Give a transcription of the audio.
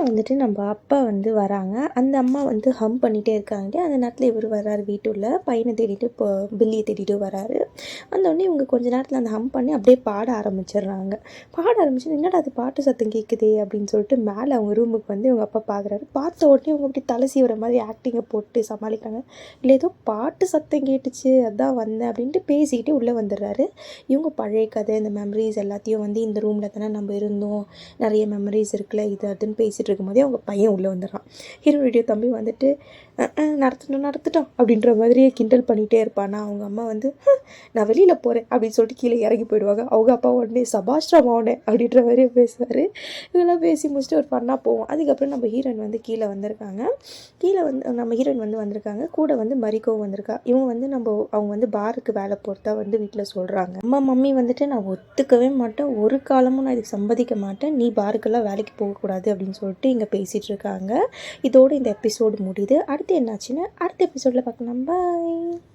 வந்துட்டு நம்ம அப்பா வந்து வராங்க. அந்த அம்மா வந்து ஹம் பண்ணிகிட்டே இருக்காங்க. அந்த நேரத்தில் இவர் வர்றாரு வீட்டுள்ள. பையனை தேடிட்டு இப்போ பில்லியை தேடிட்டு வராரு. வந்தோடனே இவங்க கொஞ்ச நேரத்தில் அந்த ஹம் பண்ணி அப்படியே பாட ஆரம்பிச்சிடுறாங்க. பாட ஆரம்பிச்சு என்னடா அது பாட்டு சத்தம் கேட்குதே அப்படின்னு சொல்லிட்டு மேலே அவங்க ரூமுக்கு வந்து இவங்க அப்பா பார்க்குறாரு. பார்த்த உடனே இவங்க அப்படி தலை சீவுற மாதிரி ஆக்டிங்கை போட்டு சமாளிக்கிறாங்க. இல்லை ஏதோ பாட்டு சத்தம் கேட்டுச்சு அதான் வந்தேன் அப்படின்ட்டு பேசிக்கிட்டு உள்ளே வந்துடுறாரு. இவங்க பழைய கதை இந்த மெமரிஸ் எல்லாத்தையும் வந்து இந்த ரூமில் தானே நம்ம இருந்தோம், நிறைய மெமரிஸ் இருக்குல்ல இது அதுன்னு பேசிகிட்டு இருக்கும்போதே அவங்க பையன் உள்ளே வந்துடுறான். ஹீரோனுடைய தம்பி வந்துட்டு நடத்துட்டோம் அப்படின்ற மாதிரியே கிண்டல் பண்ணிகிட்டே இருப்பானா. அவங்க அம்மா வந்து நான் வெளியில் போகிறேன் அப்படின்னு சொல்லிட்டு கீழே இறங்கி போயிடுவாங்க. அவங்க அப்பா உடனே சபாஷ்ரம் ஆனே அப்படின்ற மாதிரியே பேசுவார். இதெல்லாம் பேசி முடிச்சுட்டு ஒரு ஃபன்னாக போவோம். அதுக்கப்புறம் நம்ம ஹீரோயின் வந்து கீழே வந்திருக்காங்க. கீழே வந்து நம்ம ஹீரோயின் வந்து வந்திருக்காங்க. கூட வந்து மரிக்கோவும் வந்திருக்கா. இவங்க வந்து அவங்க வந்து பாருக்கு வேலை போகிறதா வந்து வீட்டில் சொல்கிறாங்க. அம்மா மம்மி வந்துட்டு நான் ஒத்துக்கவே மாட்டேன், ஒரு காலமும் நான் இதுக்கு சம்மதிக்க மாட்டேன், நீ பாருக்கெல்லாம் வேலைக்கு போகக்கூடாது அப்படின்னு சொல்லிட்டு இங்கே பேசிகிட்டு இருக்காங்க. இதோடு இந்த எபிசோடு முடியுது. அடுத்து என்னாச்சுன்னு அடுத்த எபிசோடில் பார்க்கலாம். பாய்.